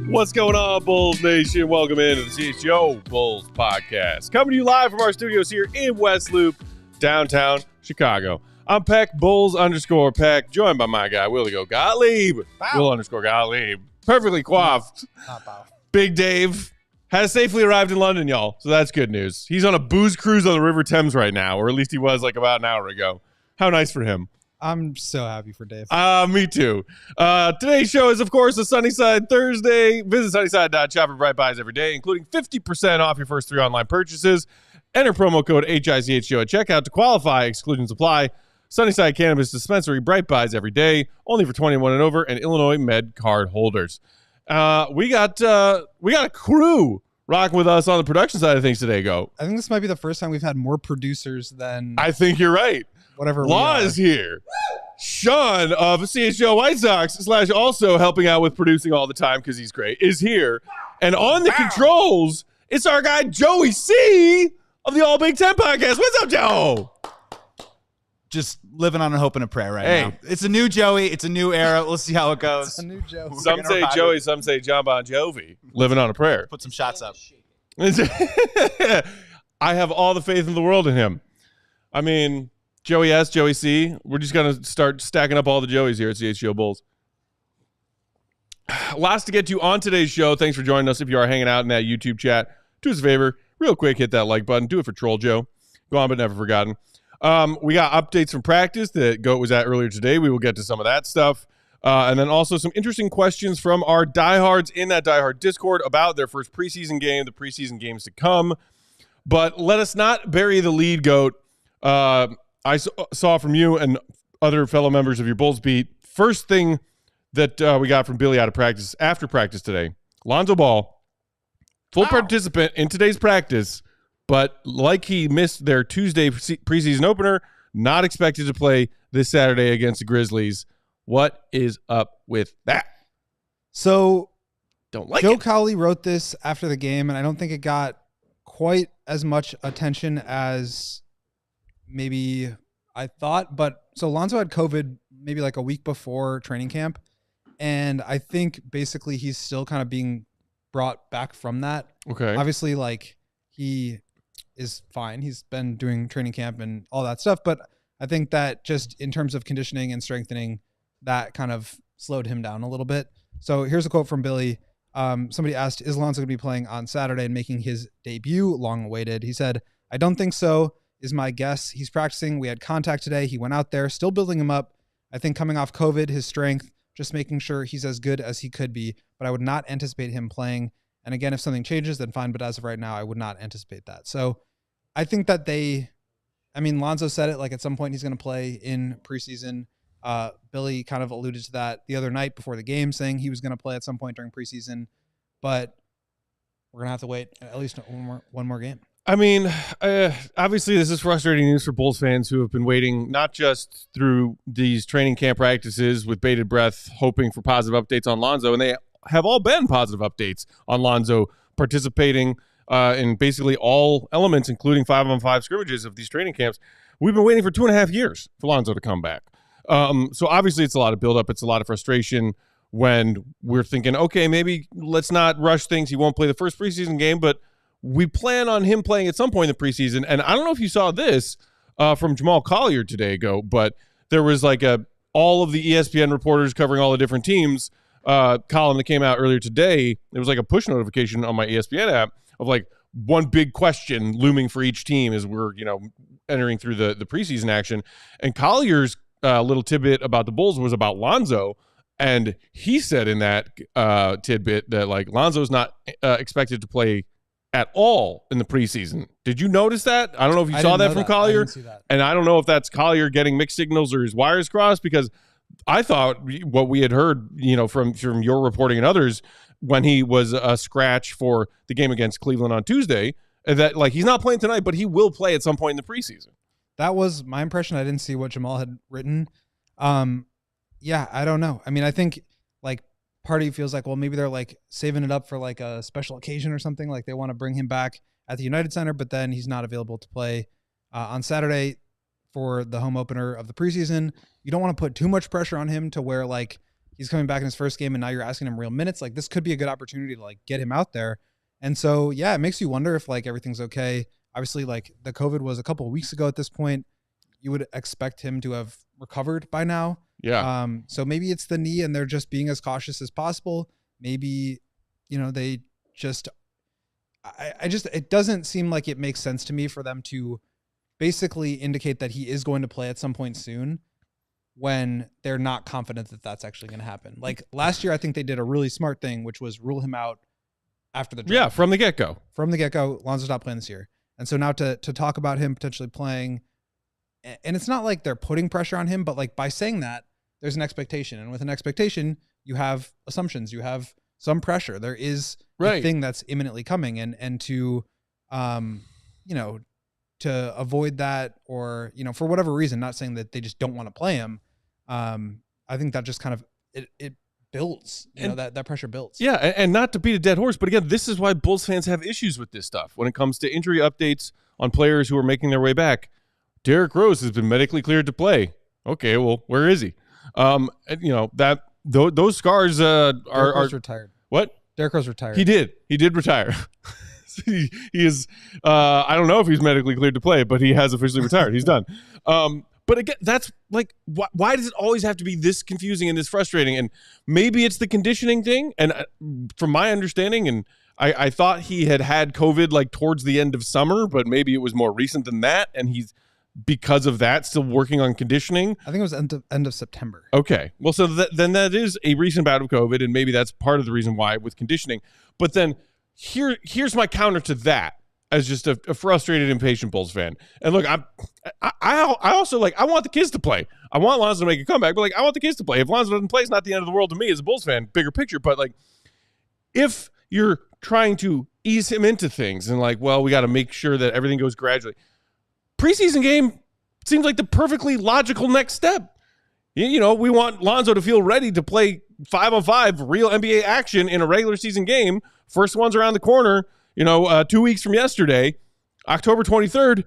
What's going on, Bulls Nation? Welcome into the CHGO Bulls Podcast. Coming to you live from our studios here in West Loop, downtown Chicago. I'm Peck, Bulls_Peck, joined by my guy, Willie Gottlieb. Will_Gottlieb. Perfectly coiffed. Big Dave has safely arrived in London, y'all. So that's good news. He's on a booze cruise on the River Thames right now, or at least he was like about an hour ago. How nice for him. I'm so happy for Dave. Me too. Today's show is, of course, a Sunnyside Thursday. Visit sunnyside.shop for bright buys every day, including 50% off your first 3 online purchases. Enter promo code HICHGO at checkout to qualify. Exclusions apply. Sunnyside Cannabis Dispensary, bright buys every day, only for 21 and over, and Illinois Med card holders. We got a crew rocking with us on the production side of things today, Go. I think this might be the first time we've had more producers than... I think you're right. Whatever. Law is here. Sean of CHGO White Sox / also helping out with producing all the time because he's great, is here. And on the controls, it's our guy Joey C of the All Big Ten Podcast. What's up, Joe? Just living on a hope and a prayer now. It's a new Joey. It's a new era. We'll see how it goes. It's a new Joe. Some say Joey, some say John Bon Jovi. Living on a prayer. Put some shots up. I have all the faith in the world in him. I mean... Joey S, Joey C. We're just going to start stacking up all the Joeys here at CHGO Bulls. Lots to get to on today's show. Thanks for joining us. If you are hanging out in that YouTube chat, do us a favor. Real quick, hit that like button. Do it for Troll Joe. Go on, but never forgotten. We got updates from practice that Goat was at earlier today. We will get to some of that stuff. And then also some interesting questions from our diehards in that diehard Discord about their first preseason game, the preseason games to come. But let us not bury the lead, Goat. I saw from you and other fellow members of your Bulls beat, first thing that we got from Billy out of practice, after practice today, Lonzo Ball, full participant in today's practice, but like he missed their Tuesday preseason opener, not expected to play this Saturday against the Grizzlies. What is up with that? So don't like Joe it. Cowley wrote this after the game, and I don't think it got quite as much attention as maybe I thought, but so Lonzo had COVID maybe like a week before training camp, and I think basically he's still kind of being brought back from that. Okay. Obviously, like, he is fine. He's been doing training camp and all that stuff, but I think that just in terms of conditioning and strengthening, that kind of slowed him down a little bit. So here's a quote from Billy. Somebody asked, is Lonzo going to be playing on Saturday and making his debut? Long awaited. He said, I don't think so. Is my guess. He's practicing. We had contact today. He went out there, still building him up. I think coming off COVID, his strength, just making sure he's as good as he could be, but I would not anticipate him playing. And again, if something changes, then fine. But as of right now, I would not anticipate that. So I think that Lonzo said it, like at some point he's going to play in preseason. Billy kind of alluded to that the other night before the game, saying he was going to play at some point during preseason, but we're going to have to wait at least one more game. I mean, obviously this is frustrating news for Bulls fans who have been waiting not just through these training camp practices with bated breath, hoping for positive updates on Lonzo, and they have all been positive updates on Lonzo participating in basically all elements, including 5-on-5 scrimmages of these training camps. We've been waiting for 2.5 years for Lonzo to come back. So obviously it's a lot of buildup. It's a lot of frustration when we're thinking, okay, maybe let's not rush things. He won't play the first preseason game, but we plan on him playing at some point in the preseason. And I don't know if you saw this from Jamal Collier today ago, but there was like all of the ESPN reporters covering all the different teams column that came out earlier today. There was like a push notification on my ESPN app of like one big question looming for each team as we're, entering through the preseason action. And Collier's little tidbit about the Bulls was about Lonzo. And he said in that tidbit that like Lonzo's not expected to play at all in the preseason. Did you notice that? I don't know if you saw that from Collier. And I don't know if that's Collier getting mixed signals or his wires crossed, because I thought what we had heard, from your reporting and others when he was a scratch for the game against Cleveland on Tuesday, that like he's not playing tonight, but he will play at some point in the preseason. That was my impression. I didn't see what Jamal had written. Yeah, I don't know. I mean, I think like part of you feels like, well, maybe they're like saving it up for like a special occasion or something. Like they want to bring him back at the United Center, but then he's not available to play on Saturday for the home opener of the preseason. You don't want to put too much pressure on him to where like he's coming back in his first game and now you're asking him real minutes. Like, this could be a good opportunity to like get him out there. And so, yeah, it makes you wonder if like everything's okay. Obviously, like the COVID was a couple of weeks ago at this point. You would expect him to have recovered by now. Yeah. So maybe it's the knee and they're just being as cautious as possible. Maybe, they just, it doesn't seem like it makes sense to me for them to basically indicate that he is going to play at some point soon when they're not confident that that's actually going to happen. Like last year, I think they did a really smart thing, which was rule him out after the draft. Yeah, from the get-go. From the get-go, Lonzo's not playing this year. And so now to talk about him potentially playing, and it's not like they're putting pressure on him, but like by saying that, there's an expectation. And with an expectation, you have assumptions, you have some pressure. There is a thing that's imminently coming. And to, to avoid that or, for whatever reason, not saying that they just don't want to play him. I think that just kind of, it builds, that pressure builds. Yeah. And not to beat a dead horse, but again, this is why Bulls fans have issues with this stuff. When it comes to injury updates on players who are making their way back, Derrick Rose has been medically cleared to play. Okay, well, where is he? Those scars are retired. What? Derrick Rose retired. He did retire. he is. I don't know if he's medically cleared to play, but he has officially retired. He's done. But again, that's like, why does it always have to be this confusing and this frustrating? And maybe it's the conditioning thing. And from my understanding, and I thought he had COVID like towards the end of summer, but maybe it was more recent than that. And he's, because of that, still working on conditioning. I think it was end of September. Okay. Well, so then that is a recent bout of COVID, and maybe that's part of the reason why with conditioning. But then here's my counter to that as just a frustrated, impatient Bulls fan. And look, I also I want the kids to play. I want Lonzo to make a comeback, but I want the kids to play. If Lonzo doesn't play, it's not the end of the world to me as a Bulls fan, bigger picture. But if you're trying to ease him into things and we got to make sure that everything goes gradually. Preseason game seems like the perfectly logical next step. We want Lonzo to feel ready to play 5-on-5 real NBA action in a regular season game. First one's around the corner, 2 weeks from yesterday, October 23rd.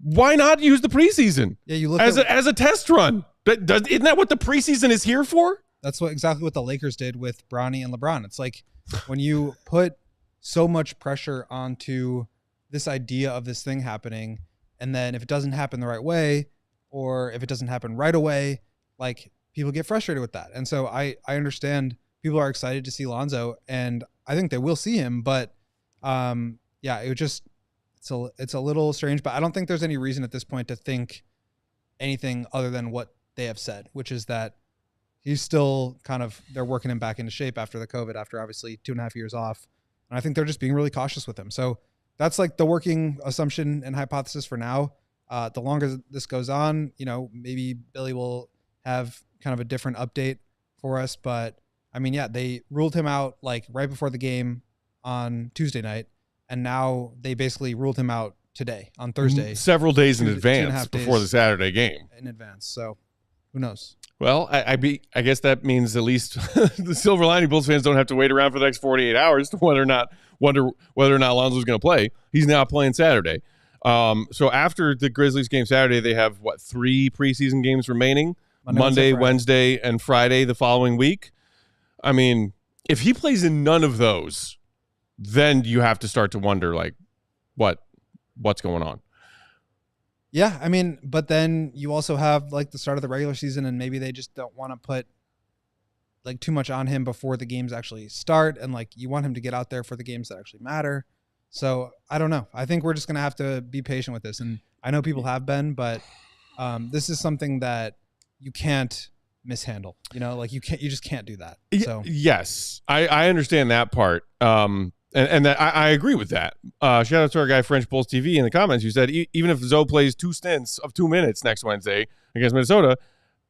Why not use the preseason? Yeah, you look as a test run. Isn't that what the preseason is here for? That's exactly what the Lakers did with Bronny and LeBron. It's like when you put so much pressure onto this idea of this thing happening, and then if it doesn't happen the right way, or if it doesn't happen right away, people get frustrated with that. And so I understand people are excited to see Lonzo, and I think they will see him. But it's a little strange. But I don't think there's any reason at this point to think anything other than what they have said, which is that he's still they're working him back into shape after the COVID, after obviously 2.5 years off. And I think they're just being really cautious with him. So that's the working assumption and hypothesis for now. The longer this goes on, maybe Billy will have kind of a different update for us. But they ruled him out right before the game on Tuesday night. And now they basically ruled him out today on Thursday. Several days in advance before the Saturday game. In advance. So who knows? Well, I guess that means at least the Silver Lining Bulls fans don't have to wait around for the next 48 hours to wonder whether or not Lonzo's going to play. He's now playing Saturday. So after the Grizzlies game Saturday, they have 3 preseason games remaining? Monday, Wednesday, and Friday the following week. If he plays in none of those, then you have to start to wonder what's going on. Yeah, but then you also have the start of the regular season, and maybe they just don't want to put too much on him before the games actually start, and you want him to get out there for the games that actually matter. So I don't know. I think we're just gonna have to be patient with this, and I know people have been, but this is something that you can't mishandle. You just can't do that. So yes, I understand that part. And that I agree with that. Shout out to our guy French Bulls TV in the comments who said even if Zoe plays 2 stints of 2 minutes next Wednesday against Minnesota,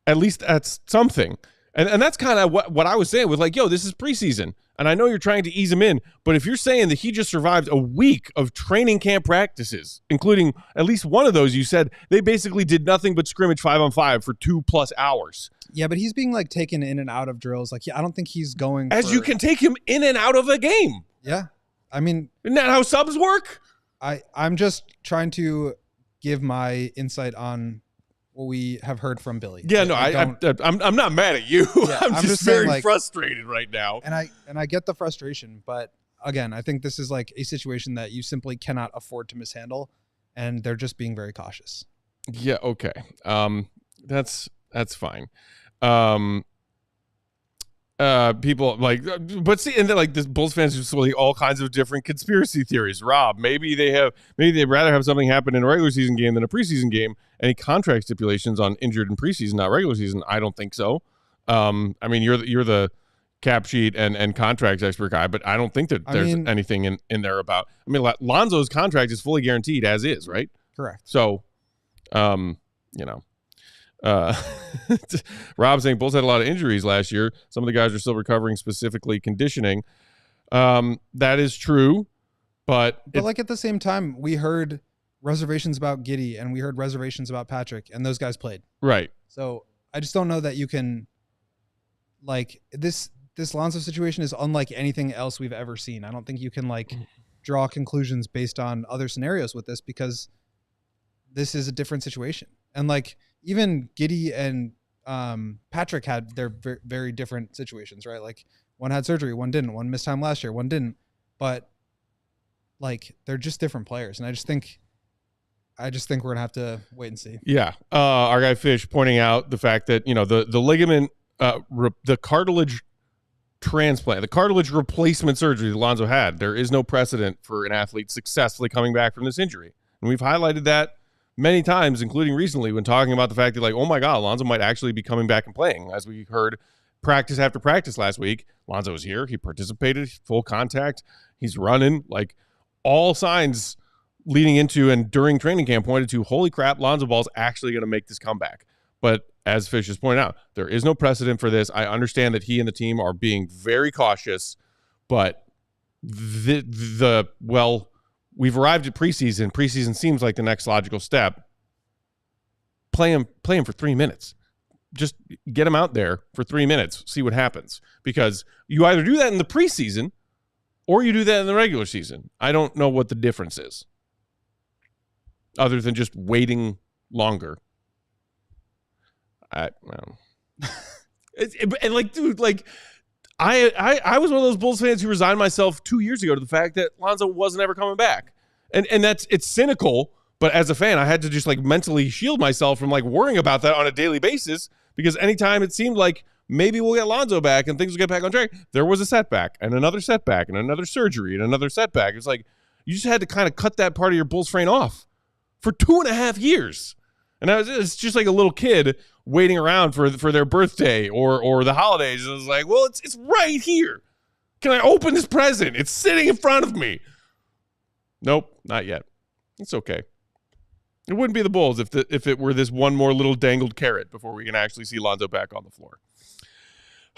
at least that's something. And that's kind of what I was saying with this is preseason. And I know you're trying to ease him in, but if you're saying that he just survived a week of training camp practices, including at least one of those, you said they basically did nothing but scrimmage 5-on-5 for 2+ hours. Yeah, but he's being taken in and out of drills. I don't think he's going you can take him in and out of a game. Yeah. Isn't that how subs work? I'm just trying to give my insight on what we have heard from Billy. Yeah, I'm not mad at you. Yeah, I'm just very saying, frustrated right now. And I get the frustration, but again, I think this is like a situation that you simply cannot afford to mishandle, and they're just being very cautious. Yeah, okay. That's fine. People but see, and then like this Bulls fans just like all kinds of different conspiracy theories. Rob, maybe they'd rather have something happen in a regular season game than a preseason game. Any contract stipulations on injured in preseason, not regular season? I don't think so. I mean, you're the cap sheet and contracts expert guy, but I don't think that there's anything in there about. I mean, Lonzo's contract is fully guaranteed as is, right? Correct. So, Rob saying Bulls had a lot of injuries last year. Some of the guys are still recovering, specifically conditioning. That is true, but like at the same time, we heard reservations about Giddey and we heard reservations about Patrick, and those guys played. Right. So I just don't know that you can like this Lonzo situation is unlike anything else we've ever seen. I don't think you can like draw conclusions based on other scenarios with this, because this is a different situation. And like even Giddey and Patrick had their very different situations, right? Like one had surgery, one didn't. One missed time last year, one didn't. But like they're just different players, and I just think we're gonna have to wait and see. Yeah, our guy Fish pointing out the fact that the ligament, the cartilage transplant, the cartilage replacement surgery that Lonzo had. There is no precedent for an athlete successfully coming back from this injury, and we've highlighted that many times, including recently when talking about the fact that, like, oh my God, Lonzo might actually be coming back and playing. As we heard practice after practice last week, Lonzo was here. He participated, full contact. He's running. Like, all signs leading into and during training camp pointed to, holy crap, Lonzo Ball's actually going to make this comeback. But as Fish has pointed out, there is no precedent for this. I understand that he and the team are being very cautious, but we've arrived at preseason. Preseason seems like the next logical step. Play him for 3 minutes. Just get him out there for 3 minutes. See what happens. Because you either do that in the preseason or you do that in the regular season. I don't know what the difference is, other than just waiting longer. And like, dude, like, I was one of those Bulls fans who resigned myself 2 years ago to the fact that Lonzo wasn't ever coming back. And it's cynical, but as a fan, I had to just like mentally shield myself from like worrying about that on a daily basis, because anytime it seemed like maybe we'll get Lonzo back and things will get back on track, there was a setback and another setback and another surgery and another setback. It's like you just had to kind of cut that part of your Bulls brain off for 2.5 years. And it's just like a little kid waiting around for their birthday or the holidays. And it was like, well, it's right here. Can I open this present? It's sitting in front of me. Nope, not yet. It's okay. It wouldn't be the Bulls if it were this one more little dangled carrot before we can actually see Lonzo back on the floor.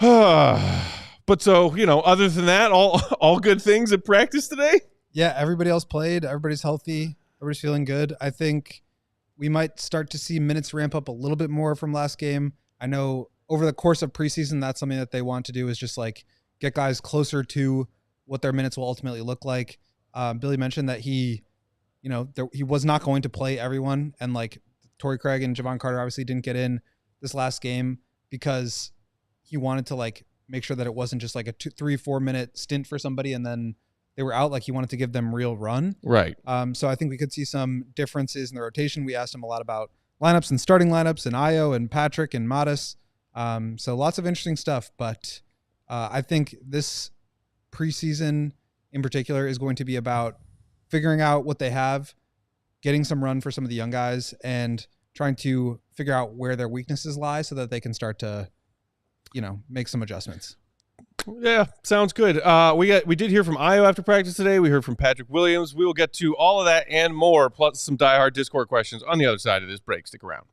But so, other than that, all good things at practice today? Yeah, everybody else played. Everybody's healthy. Everybody's feeling good. I think we might start to see minutes ramp up a little bit more from last game. I know over the course of preseason, that's something that they want to do, is just like get guys closer to what their minutes will ultimately look like. Billy mentioned that he was not going to play everyone, and like Torrey Craig and Javon Carter obviously didn't get in this last game because he wanted to like make sure that it wasn't just like a 3-4 minute stint for somebody and then they were out. Like, he wanted to give them real run. Right. So I think we could see some differences in the rotation. We asked him a lot about lineups and starting lineups and Ayo and Patrick and Modas. So lots of interesting stuff. But I think this preseason in particular is going to be about figuring out what they have, getting some run for some of the young guys, and trying to figure out where their weaknesses lie so that they can start to, make some adjustments. Yeah, sounds good. We did hear from Ayo after practice today. We heard from Patrick Williams. We will get to all of that and more, plus some diehard Discord questions on the other side of this break. Stick around.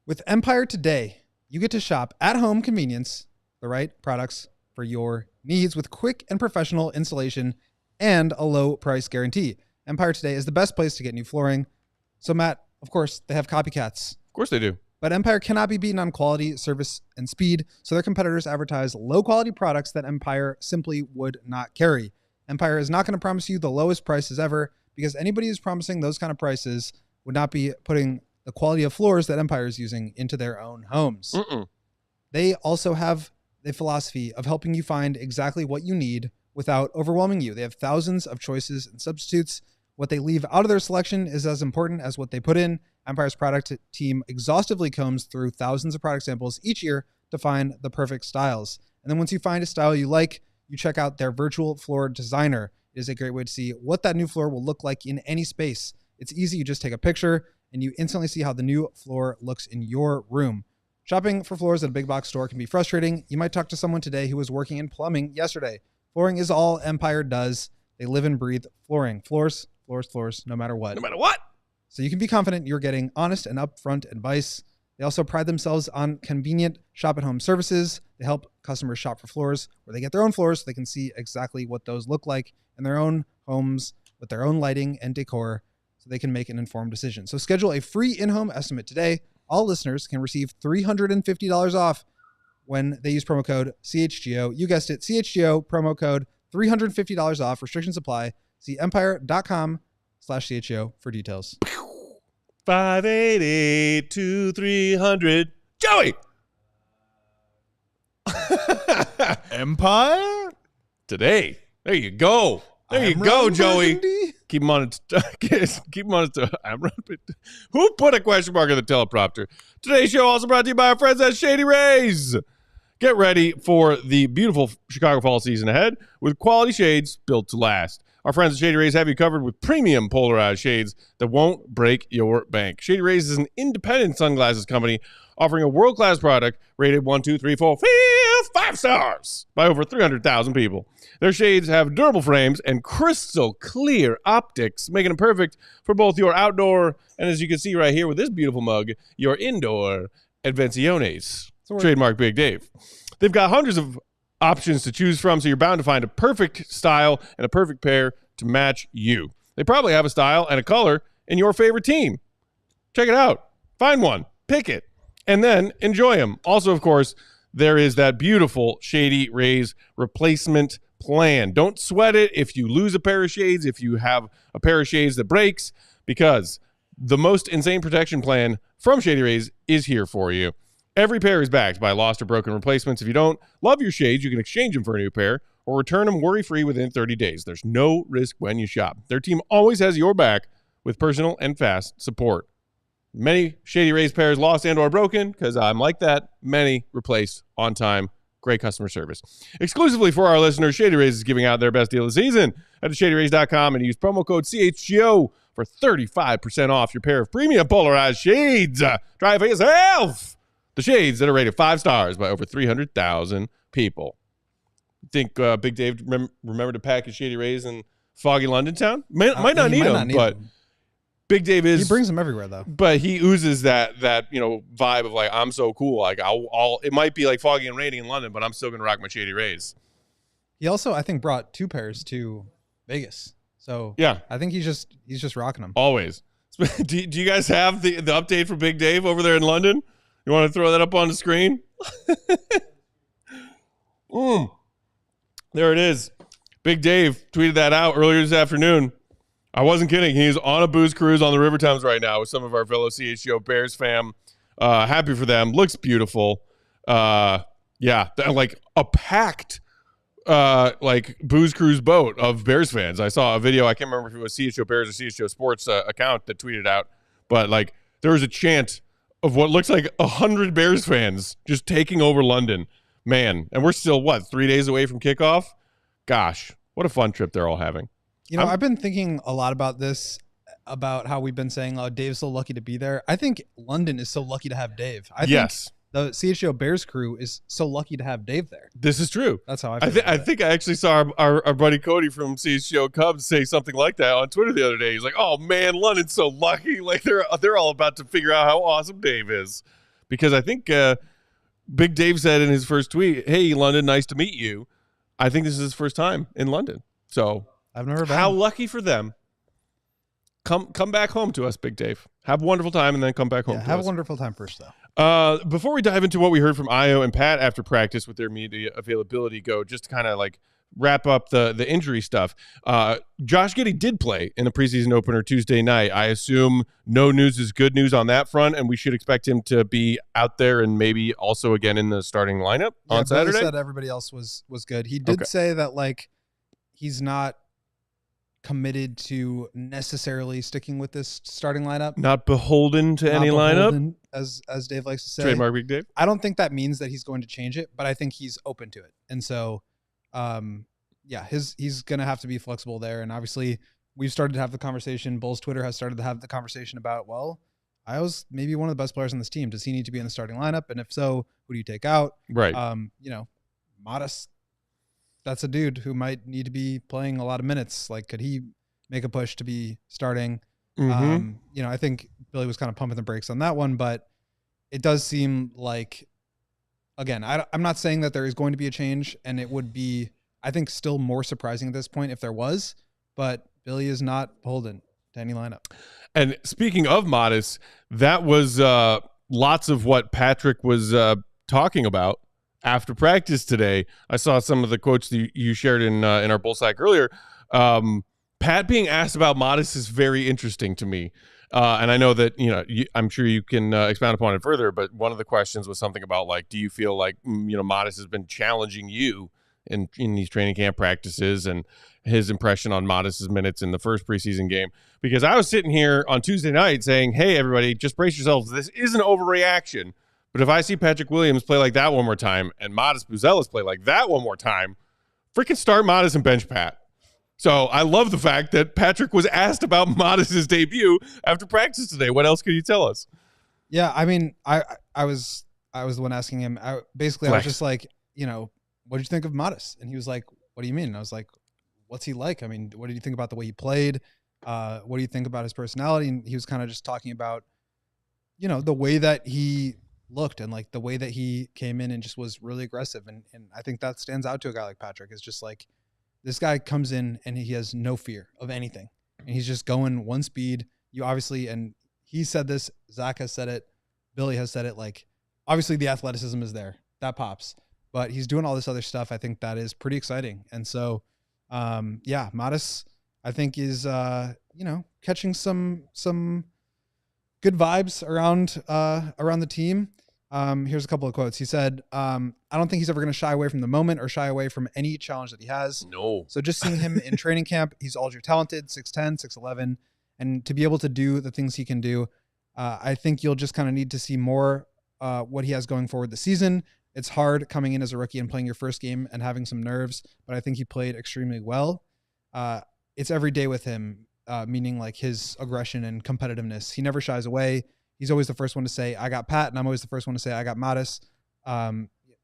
With Empire Today, you get to shop at home convenience, the right products for your needs with quick and professional installation and a low price guarantee. Empire Today is the best place to get new flooring. So, Matt, of course, they have copycats. Of course they do. But Empire cannot be beaten on quality, service, and speed, so their competitors advertise low-quality products that Empire simply would not carry. Empire is not going to promise you the lowest prices ever, because anybody who's promising those kind of prices would not be putting the quality of floors that Empire is using into their own homes. They also have the philosophy of helping you find exactly what you need without overwhelming you. They have thousands of choices and substitutes. What they leave out of their selection is as important as what they put in. Empire's product team exhaustively combs through thousands of product samples each year to find the perfect styles. And then once you find a style you like, you check out their virtual floor designer. It is a great way to see what that new floor will look like in any space. It's easy. You just take a picture and you instantly see how the new floor looks in your room. Shopping for floors at a big box store can be frustrating. You might talk to someone today who was working in plumbing yesterday. Flooring is all Empire does. They live and breathe flooring. Floors, no matter what. No matter what. So you can be confident you're getting honest and upfront advice. They also pride themselves on convenient shop-at-home services. They help customers shop for floors where they get their own floors so they can see exactly what those look like in their own homes with their own lighting and decor so they can make an informed decision. So schedule a free in-home estimate today. All listeners can receive $350 off when they use promo code CHGO. You guessed it, CHGO, promo code $350 off. Restrictions apply. See empire.com/CHGO for details. 588-2300. Joey! Empire? Today. There you go. There you go, Joey. Keep him on its Who put a question mark in the teleprompter? Today's show also brought to you by our friends at Shady Rays. Get ready for the beautiful Chicago fall season ahead with quality shades built to last. Our friends at Shady Rays have you covered with premium polarized shades that won't break your bank. Shady Rays is an independent sunglasses company offering a world-class product rated 1, 2, 3, 4, 5 stars by over 300,000 people. Their shades have durable frames and crystal clear optics, making them perfect for both your outdoor and, as you can see right here with this beautiful mug, your indoor advenciones. Trademark Big Dave. They've got hundreds of options to choose from, so you're bound to find a perfect style and a perfect pair to match you. They probably have a style and a color in your favorite team. Check it out. Find one. Pick it. And then enjoy them. Also, of course, there is that beautiful Shady Rays replacement plan. Don't sweat it if you lose a pair of shades, if you have a pair of shades that breaks, because the most insane protection plan from Shady Rays is here for you. Every pair is backed by lost or broken replacements. If you don't love your shades, you can exchange them for a new pair or return them worry-free within 30 days. There's no risk when you shop. Their team always has your back with personal and fast support. Many Shady Rays pairs lost and or broken, because I'm like that. Many replaced on time. Great customer service. Exclusively for our listeners, Shady Rays is giving out their best deal of the season. Head to shadyrays.com and use promo code CHGO for 35% off your pair of premium polarized shades. Try it for yourself. The shades that are rated 5 stars by over 300,000 people. Think Big Dave remember to pack his Shady Rays in foggy London town? Might not need them, but Big Dave is. He brings them everywhere, though. But he oozes that vibe of like, I'm so cool. Like I'll it might be like foggy and rainy in London, but I'm still gonna rock my Shady Rays. He also, I think, brought 2 pairs to Vegas. So yeah, I think he's just rocking them always. Do you guys have the update for Big Dave over there in London? You want to throw that up on the screen? There it is. Big Dave tweeted that out earlier this afternoon. I wasn't kidding. He's on a booze cruise on the River Thames right now with some of our fellow CHGO Bears fam. Happy for them. Looks beautiful. Yeah, like a packed booze cruise boat of Bears fans. I saw a video. I can't remember if it was CHGO Bears or CHGO Sports account that tweeted out, but like there was a chant of what looks like 100 Bears fans just taking over London, man. And we're still 3 days away from kickoff. Gosh, what a fun trip they're all having. You know, I've been thinking a lot about this, about how we've been saying, oh, Dave's so lucky to be there. I think London is so lucky to have Dave. I think the CHGO Bears crew is so lucky to have Dave there. This is true. That's how I feel. I think I actually saw our buddy Cody from CHGO Cubs say something like that on Twitter the other day. He's like, oh, man, London's so lucky. Like they're all about to figure out how awesome Dave is. Because I think Big Dave said in his first tweet, hey, London, nice to meet you. I think this is his first time in London. So I've never been. How lucky for them. Come back home to us, Big Dave. Have a wonderful time and then come back home to us. Have a wonderful time first, though. Before we dive into what we heard from Ayo and Pat after practice with their media availability go, just to kind of like wrap up the injury stuff. Josh Giddey did play in the preseason opener Tuesday night. I assume no news is good news on that front, and we should expect him to be out there and maybe also again in the starting lineup on Saturday. Billy said everybody else was good. He did say that like he's not committed to necessarily sticking with this starting lineup. Not beholden to any lineup, as Dave likes to say. Trademark Big Dave. I don't think that means that he's going to change it, but I think he's open to it. And so, he's going to have to be flexible there. And obviously, we've started to have the conversation. Bulls Twitter has started to have the conversation about, well, Ayo's maybe one of the best players on this team. Does he need to be in the starting lineup? And if so, who do you take out? Right. Modas, that's a dude who might need to be playing a lot of minutes. Like, could he make a push to be starting? Mm-hmm. I think Billy was kind of pumping the brakes on that one, but it does seem like, again, I'm not saying that there is going to be a change, and it would be, I think, still more surprising at this point if there was, but Billy is not beholden to any lineup. And speaking of Modas, that was lots of what Patrick was talking about after practice today. I saw some of the quotes that you shared in our Bull Sack earlier. Pat being asked about Modas is very interesting to me. And I know that, I'm sure you can expound upon it further, but one of the questions was something about, like, do you feel like, Modas has been challenging you in these training camp practices, and his impression on Modas's minutes in the first preseason game? Because I was sitting here on Tuesday night saying, hey, everybody, just brace yourselves. This is an overreaction. But if I see Patrick Williams play like that one more time and Modas Buzelis play like that one more time, freaking start Modas and bench Pat. So I love the fact that Patrick was asked about Modas's debut after practice today. What else could you tell us? Yeah, I mean, I was the one asking him. I was just like, what did you think of Modas? And he was like, what do you mean? And I was like, what's he like? I mean, what did you think about the way he played? What do you think about his personality? And he was kind of just talking about, the way that he looked and like the way that he came in and just was really aggressive. And I think that stands out to a guy like Patrick. Is just like, this guy comes in and he has no fear of anything. And he's just going one speed. You obviously, and he said this, Zach has said it, Billy has said it, like, obviously the athleticism is there. That pops. But he's doing all this other stuff. I think that is pretty exciting. And so, Modas, I think, is, catching some good vibes around the team. Here's a couple of quotes. He said, I don't think he's ever going to shy away from the moment or shy away from any challenge that he has. No. So just seeing him in training camp, he's ultra talented, 6'10", 6'11", and to be able to do the things he can do, I think you'll just kind of need to see more what he has going forward this season. It's hard coming in as a rookie and playing your first game and having some nerves, but I think he played extremely well. It's every day with him, meaning like his aggression and competitiveness. He never shies away. He's always the first one to say, I got Pat, and I'm always the first one to say, I got Modas.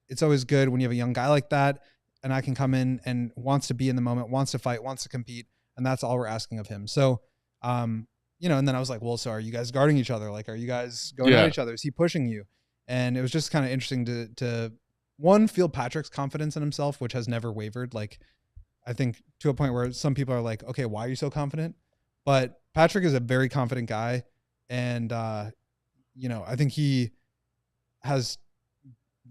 It's always good when you have a young guy like that, and I can come in and wants to be in the moment, wants to fight, wants to compete, and that's all we're asking of him. So, and then I was like, well, so are you guys guarding each other? Like, are you guys going at each other? Is he pushing you? And it was just kind of interesting to one, feel Patrick's confidence in himself, which has never wavered. Like, I think to a point where some people are like, okay, why are you so confident? But Patrick is a very confident guy. And, I think he has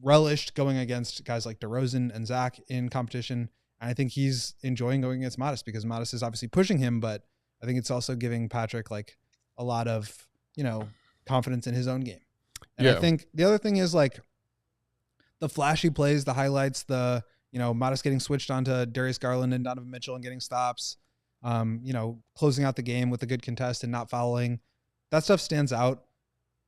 relished going against guys like DeRozan and Zach in competition. And I think he's enjoying going against Modas because Modas is obviously pushing him, but I think it's also giving Patrick like a lot of, confidence in his own game. And I think the other thing is like the flashy plays, the highlights, the, Modas getting switched onto Darius Garland and Donovan Mitchell and getting stops, closing out the game with a good contest and not fouling. That stuff stands out.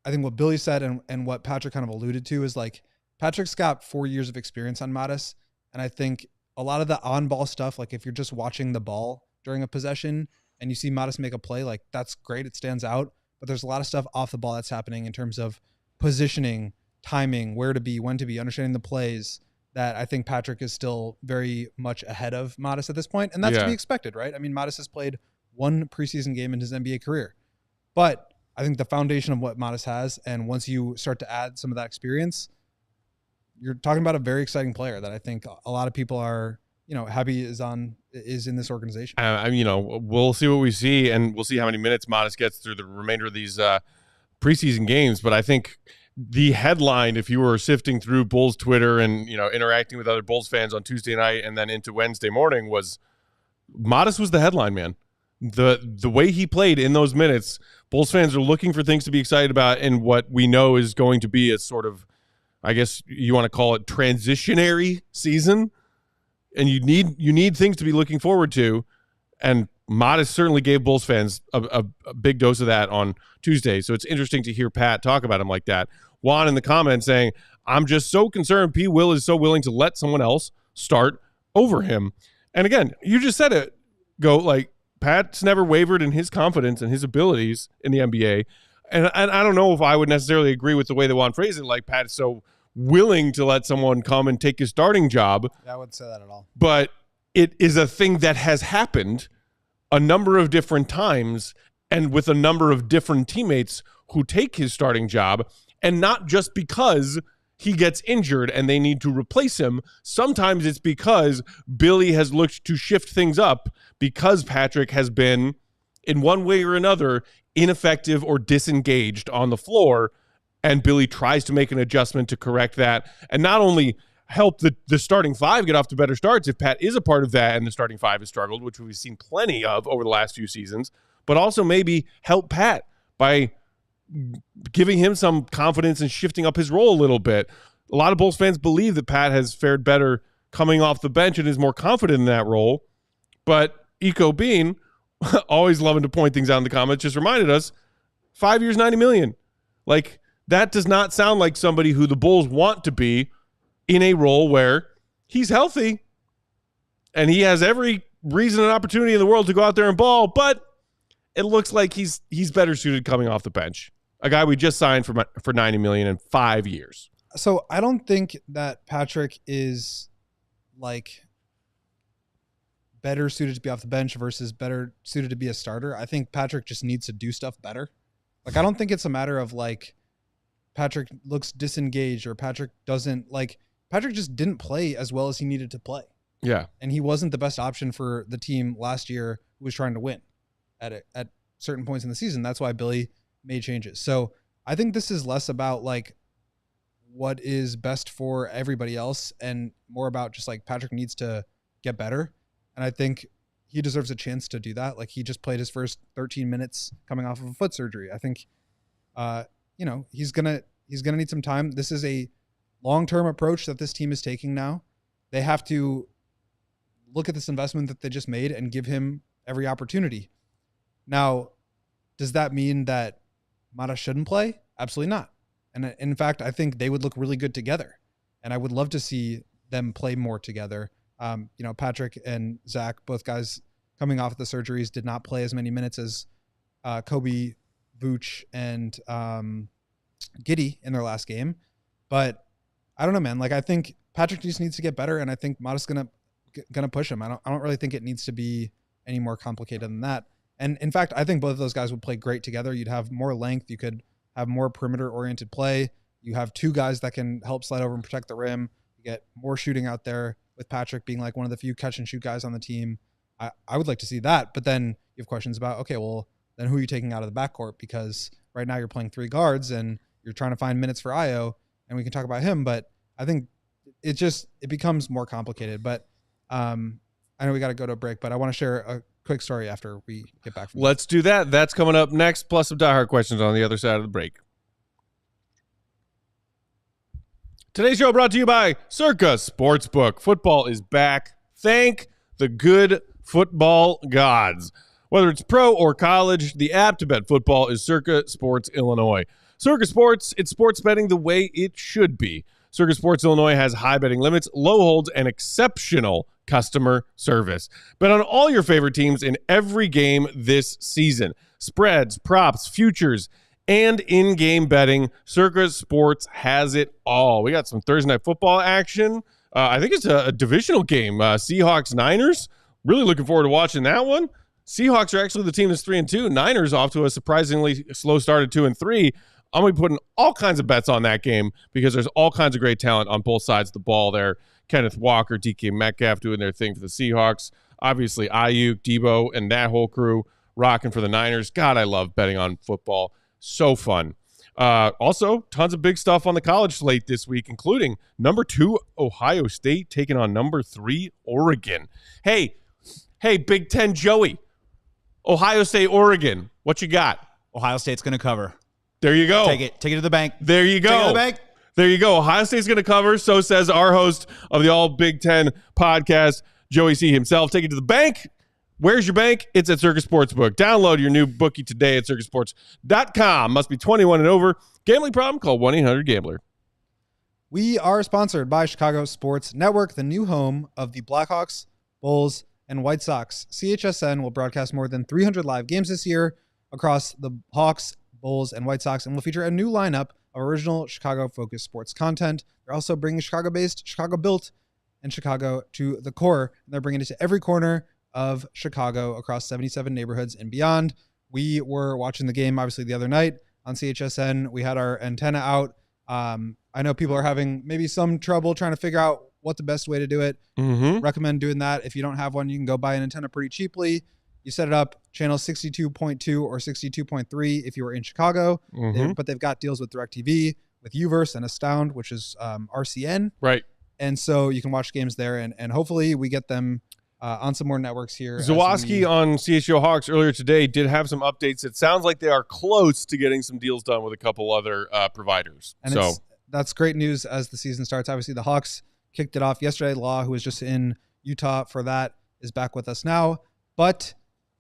I think what Billy said and what Patrick kind of alluded to is like Patrick's got 4 years of experience on Modas. And I think a lot of the on-ball stuff, like if you're just watching the ball during a possession and you see Modas make a play, like that's great. It stands out. But there's a lot of stuff off the ball that's happening in terms of positioning, timing, where to be, when to be, understanding the plays that I think Patrick is still very much ahead of Modas at this point. And that's to be expected, right? I mean, Modas has played one preseason game in his NBA career. But I think the foundation of what Modas has, and once you start to add some of that experience, you're talking about a very exciting player that I think a lot of people are, happy is in this organization. We'll see what we see, and we'll see how many minutes Modas gets through the remainder of these preseason games. But I think the headline, if you were sifting through Bulls Twitter and, interacting with other Bulls fans on Tuesday night and then into Wednesday morning, was Modas was the headline, man. The way he played in those minutes, Bulls fans are looking for things to be excited about in what we know is going to be a sort of, I guess you want to call it, transitionary season. And you need things to be looking forward to. And Modas certainly gave Bulls fans a big dose of that on Tuesday. So it's interesting to hear Pat talk about him like that. Juan in the comments saying, I'm just so concerned P. Will is so willing to let someone else start over him. And again, you just said it, Pat's never wavered in his confidence and his abilities in the NBA. And I don't know if I would necessarily agree with the way that Juan phrased it, like Pat is so willing to let someone come and take his starting job. Yeah, I wouldn't say that at all. But it is a thing that has happened a number of different times and with a number of different teammates who take his starting job, and not just because he gets injured and they need to replace him. Sometimes it's because Billy has looked to shift things up because Patrick has been, in one way or another, ineffective or disengaged on the floor, and Billy tries to make an adjustment to correct that and not only help the starting five get off to better starts if Pat is a part of that and the starting five has struggled, which we've seen plenty of over the last few seasons, but also maybe help Pat by giving him some confidence and shifting up his role a little bit. A lot of Bulls fans believe that Pat has fared better coming off the bench and is more confident in that role. But Eco Bean, always loving to point things out in the comments, just reminded us 5 years, $90 million. Like, that does not sound like somebody who the Bulls want to be in a role where he's healthy and he has every reason and opportunity in the world to go out there and ball, but it looks like he's better suited coming off the bench. A guy we just signed for $90 million in 5 years. So I don't think that Patrick is like better suited to be off the bench versus better suited to be a starter. I think Patrick just needs to do stuff better. Like, I don't think it's a matter of like Patrick looks disengaged or Patrick just didn't play as well as he needed to play. Yeah. And he wasn't the best option for the team last year who was trying to win at certain points in the season. That's why Billy made changes. So I think this is less about like what is best for everybody else and more about just like Patrick needs to get better. And I think he deserves a chance to do that. Like, he just played his first 13 minutes coming off of a foot surgery. I think, he's going to need some time. This is a long-term approach that this team is taking now. They have to look at this investment that they just made and give him every opportunity. Now, does that mean that Mata shouldn't play? Absolutely not. And in fact, I think they would look really good together. And I would love to see them play more together. Patrick and Zach, both guys coming off of the surgeries, did not play as many minutes as Kobe, Vooch, and Giddey in their last game. But I don't know, man. Like, I think Patrick just needs to get better, and I think Mata's gonna push him. I don't really think it needs to be any more complicated than that. And in fact, I think both of those guys would play great together. You'd have more length. You could have more perimeter-oriented play. You have two guys that can help slide over and protect the rim. You get more shooting out there with Patrick being like one of the few catch-and-shoot guys on the team. I would like to see that. But then you have questions about, okay, well, then who are you taking out of the backcourt? Because right now you're playing three guards and you're trying to find minutes for Ayo, and we can talk about him. But I think it becomes more complicated. But I know we got to go to a break, but I want to share a quick story after we get back from that. Let's do that. That's coming up next, plus some diehard questions on the other side of the break. Today's show brought to you by Circa Sportsbook. Football is back. Thank the good football gods. Whether it's pro or college, the app to bet football is Circa Sports Illinois. Circa Sports, it's sports betting the way it should be. Circa Sports Illinois has high betting limits, low holds, and exceptional customer service. Bet on all your favorite teams in every game this season. Spreads, props, futures, and in-game betting. Circa Sports has it all. We got some Thursday Night Football action. I think it's a divisional game. Seahawks-Niners. Really looking forward to watching that one. Seahawks are actually the team that's 3-2. Niners off to a surprisingly slow start at 2-3. I'm going to be putting all kinds of bets on that game because there's all kinds of great talent on both sides of the ball there. Kenneth Walker, DK Metcalf doing their thing for the Seahawks. Obviously, Ayuk, Debo, and that whole crew rocking for the Niners. God, I love betting on football. So fun. Also, tons of big stuff on the college slate this week, including number 2 Ohio State taking on number 3 Oregon. Hey, Big Ten Joey, Ohio State, Oregon, what you got? Ohio State's going to cover. There you go. Take it to the bank. There you go. Take it to the bank. There you go. Ohio State's going to cover. So says our host of the All Big Ten podcast, Joey C. himself. Take it to the bank. Where's your bank? It's at Circus Sportsbook. Download your new bookie today at circusports.com. Must be 21 and over. Gambling problem? Call 1-800-GAMBLER. We are sponsored by Chicago Sports Network, the new home of the Blackhawks, Bulls, and White Sox. CHSN will broadcast more than 300 live games this year across the Hawks, Bulls, and White Sox, and will feature a new lineup of original Chicago-focused sports content. They're also bringing Chicago-based, Chicago-built, and Chicago to the core. And they're bringing it to every corner of Chicago across 77 neighborhoods and beyond. We were watching the game, obviously, the other night on CHSN. We had our antenna out. I know people are having maybe some trouble trying to figure out what the best way to do it. Recommend doing that. If you don't have one, you can go buy an antenna pretty cheaply. You set it up, channel 62.2 or 62.3 if you are in Chicago. But they've got deals with DirecTV, with Uverse, and Astound, which is RCN. Right. And so you can watch games there, and hopefully we get them on some more networks here. Zawoski on CHGO Hawks earlier today did have some updates. It sounds like they are close to getting some deals done with a couple other providers. And that's great news as the season starts. Obviously, the Hawks kicked it off yesterday. Law, who was just in Utah for that, is back with us now. But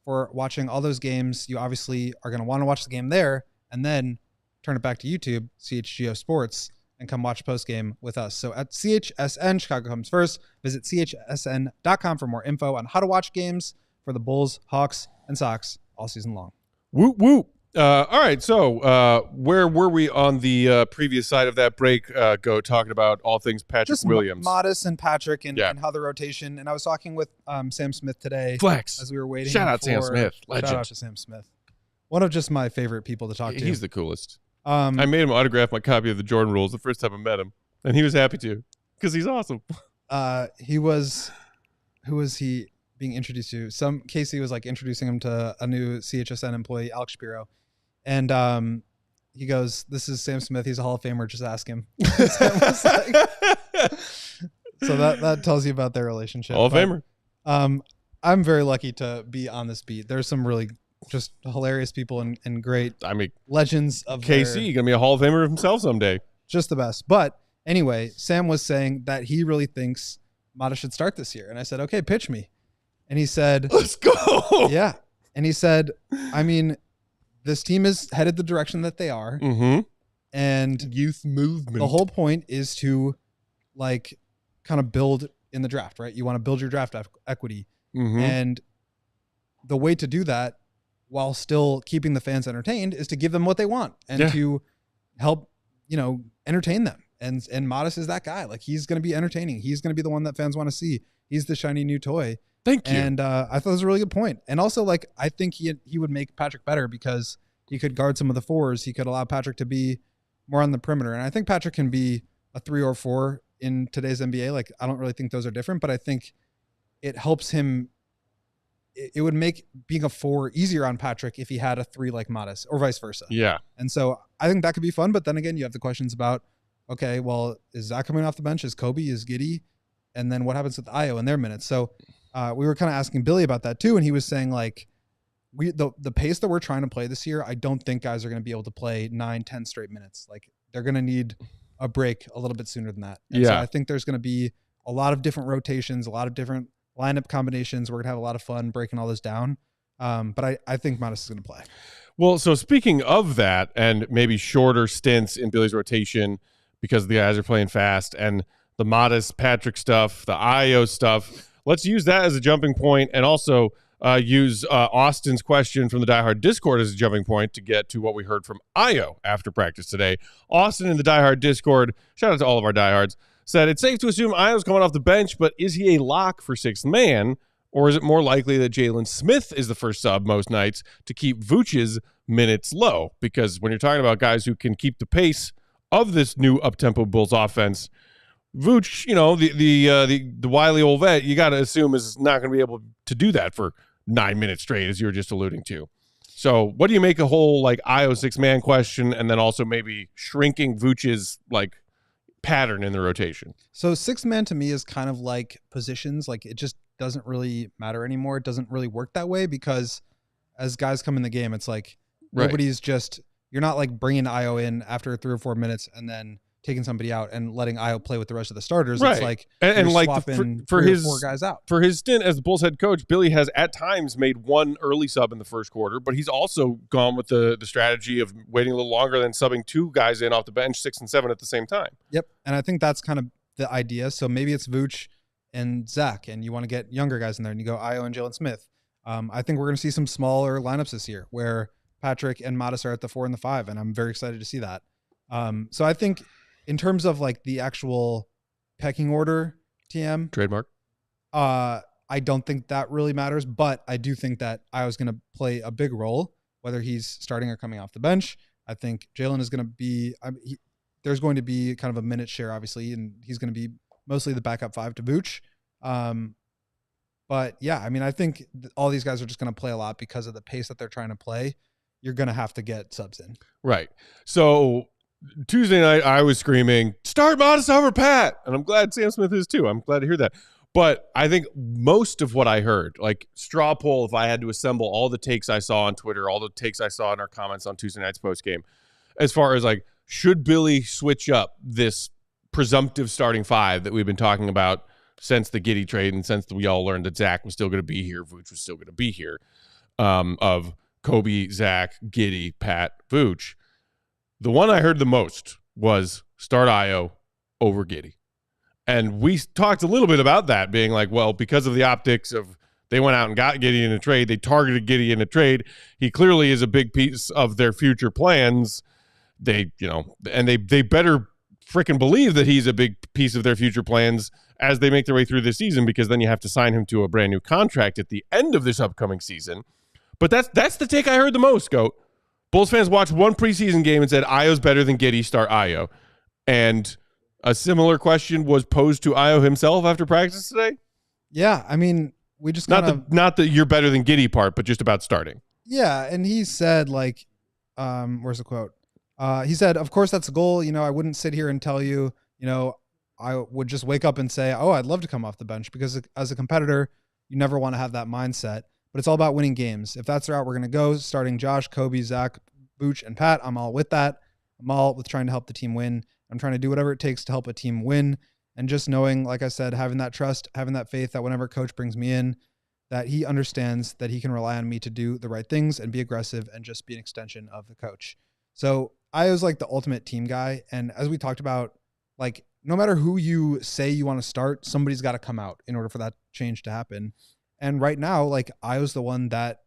for watching all those games, you obviously are going to want to watch the game there and then turn it back to YouTube, CHGO Sports, and come watch postgame with us. So at CHSN, Chicago comes first. Visit chsn.com for more info on how to watch games for the Bulls, Hawks, and Sox all season long. Whoop, whoop. All right, so where were we on the previous side of that break, talking about all things Patrick Just Williams? Modest and Patrick and how the rotation. And I was talking with Sam Smith today. Flex. As we were waiting. Shout out Sam Smith. Legend. Shout out to Sam Smith. One of just my favorite people to talk to. He's the coolest. I made him autograph my copy of the Jordan Rules the first time I met him, and he was happy to because he's awesome. Who was he being introduced to? Casey was like introducing him to a new CHSN employee, Alex Shapiro, and he goes, "This is Sam Smith. He's a Hall of Famer. Just ask him." Sam was like, so that tells you about their relationship. Hall of Famer. I'm very lucky to be on this beat. There's some really just hilarious people and great legends of KC gonna be a Hall of Famer himself someday. Just the best. But anyway, Sam was saying that he really thinks Modas should start this year. And I said, okay, pitch me. And he said, let's go. Yeah. And he said, I mean, this team is headed the direction that they are. And youth movement. The whole point is to like kind of build in the draft, right? You want to build your draft equity. And the way to do that while still keeping the fans entertained is to give them what they want and to help, entertain them. And Modas is that guy. Like, he's going to be entertaining. He's going to be the one that fans want to see. He's the shiny new toy. Thank you. And I thought it was a really good point. And also, like, I think he would make Patrick better because he could guard some of the fours. He could allow Patrick to be more on the perimeter. And I think Patrick can be a 3 or 4 in today's NBA. Like, I don't really think those are different, but I think it helps him. It would make being a 4 easier on Patrick if he had a 3 like Modas, or vice versa. Yeah. And so I think that could be fun. But then again, you have the questions about, okay, well, is Zach coming off the bench? Is Kobe? Is Giddey? And then what happens with Ayo in their minutes? So we were kind of asking Billy about that too. And he was saying, like, the pace that we're trying to play this year, I don't think guys are going to be able to play 9-10 straight minutes. Like, they're going to need a break a little bit sooner than that. And so I think there's going to be a lot of different rotations, a lot of different lineup combinations. We're going to have a lot of fun breaking all this down. But I think Modas is going to play. Well, so speaking of that, and maybe shorter stints in Billy's rotation because the guys are playing fast, and the Modas Patrick stuff, the Ayo stuff, let's use that as a jumping point, and also use Austin's question from the Die Hard Discord as a jumping point to get to what we heard from Ayo after practice today. Austin in the Die Hard Discord, shout out to all of our diehards, said it's safe to assume Ayo's coming off the bench, but is he a lock for 6th man, or is it more likely that Jalen Smith is the first sub most nights to keep Vooch's minutes low? Because when you're talking about guys who can keep the pace of this new up-tempo Bulls offense, Vooch, the wily old vet, you got to assume is not going to be able to do that for 9 minutes straight, as you were just alluding to. So what do you make a whole like Ayo 6-man question, and then also maybe shrinking Vooch's like pattern in the rotation? So 6-man to me is kind of like positions. Like it just doesn't really matter anymore. It doesn't really work that way because as guys come in the game, it's like nobody's just, you're not like bringing Ayo in after 3 or 4 minutes and then taking somebody out and letting Ayo play with the rest of the starters. Right. It's like and like swapping for 3 his or 4 guys out. For his stint as the Bulls head coach, Billy has at times made one early sub in the first quarter, but he's also gone with the strategy of waiting a little longer than subbing 2 guys in off the bench, 6 and 7 at the same time. Yep. And I think that's kind of the idea. So maybe it's Vooch and Zach, and you want to get younger guys in there, and you go Ayo and Jalen Smith. I think we're going to see some smaller lineups this year where Patrick and Modas are at the 4 and the 5, and I'm very excited to see that. So I think in terms of like the actual pecking order, TM trademark, I don't think that really matters, but I do think that Ayo's going to play a big role, whether he's starting or coming off the bench. I think Jalen is going to be, there's going to be kind of a minute share, obviously, and he's going to be mostly the backup 5 to Vooch. But yeah, I mean, I think all these guys are just going to play a lot because of the pace that they're trying to play. You're going to have to get subs in. Right. So Tuesday night, I was screaming, start Modas over Pat. And I'm glad Sam Smith is too. I'm glad to hear that. But I think most of what I heard, like straw poll, if I had to assemble all the takes I saw on Twitter, all the takes I saw in our comments on Tuesday night's post game, as far as like, should Billy switch up this presumptive starting 5 that we've been talking about since the Giddey trade and since we all learned that Zach was still going to be here, Vooch was still going to be here, of Kobe, Zach, Giddey, Pat, Vooch. The one I heard the most was start Ayo over Giddey. And we talked a little bit about that being like, well, because of the optics of they went out and got Giddey in a trade, they targeted Giddey in a trade. He clearly is a big piece of their future plans. They better freaking believe that he's a big piece of their future plans as they make their way through this season, because then you have to sign him to a brand new contract at the end of this upcoming season. But that's the take I heard the most, Goat. Bulls fans watched one preseason game and said, Ayo's better than Giddey, start Ayo. And a similar question was posed to Ayo himself after practice today. Yeah, I mean, we just not the you're better than Giddey part, but just about starting. Yeah, and he said like, where's the quote? He said, of course that's the goal. You know, I wouldn't sit here and tell you, you know, I would just wake up and say, oh, I'd love to come off the bench, because as a competitor, you never want to have that mindset. But it's all about winning games. If that's the route we're going to go, starting Josh, Kobe, Zach, Vooch, and Pat, I'm all with that. I'm all with trying to help the team win. I'm trying to do whatever it takes to help a team win. And just knowing, like I said, having that trust, having that faith that whenever coach brings me in, that he understands that he can rely on me to do the right things and be aggressive and just be an extension of the coach. So I was like the ultimate team guy. And as we talked about, like, no matter who you say you want to start, somebody's got to come out in order for that change to happen. And right now, like, I was the one that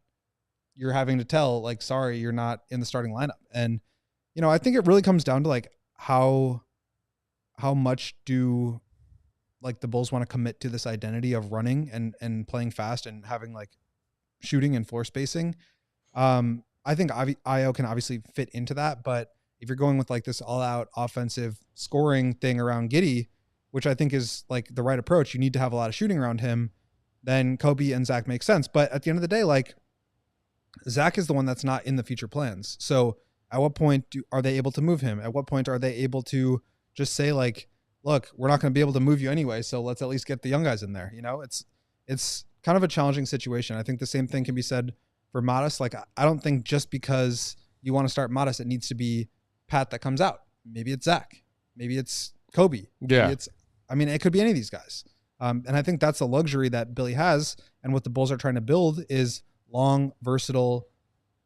you're having to tell, like, sorry, you're not in the starting lineup. And, you know, I think it really comes down to like how much do like the Bulls want to commit to this identity of running and playing fast and having like shooting and floor spacing. I think Ayo can obviously fit into that, but if you're going with like this all out offensive scoring thing around Giddey, which I think is like the right approach, you need to have a lot of shooting around him, then Kobe and Zach make sense. But at the end of the day, like, Zach is the one that's not in the future plans. So at what point are they able to move him? At what point are they able to just say like, look, we're not going to be able to move you anyway, so let's at least get the young guys in there. You know, it's kind of a challenging situation. I think the same thing can be said for Modas. Like, I don't think just because you want to start Modas, it needs to be Pat that comes out. Maybe it's Zach. Maybe it's Kobe. Yeah. Maybe it could be any of these guys. And I think that's a luxury that Billy has. And what the Bulls are trying to build is long, versatile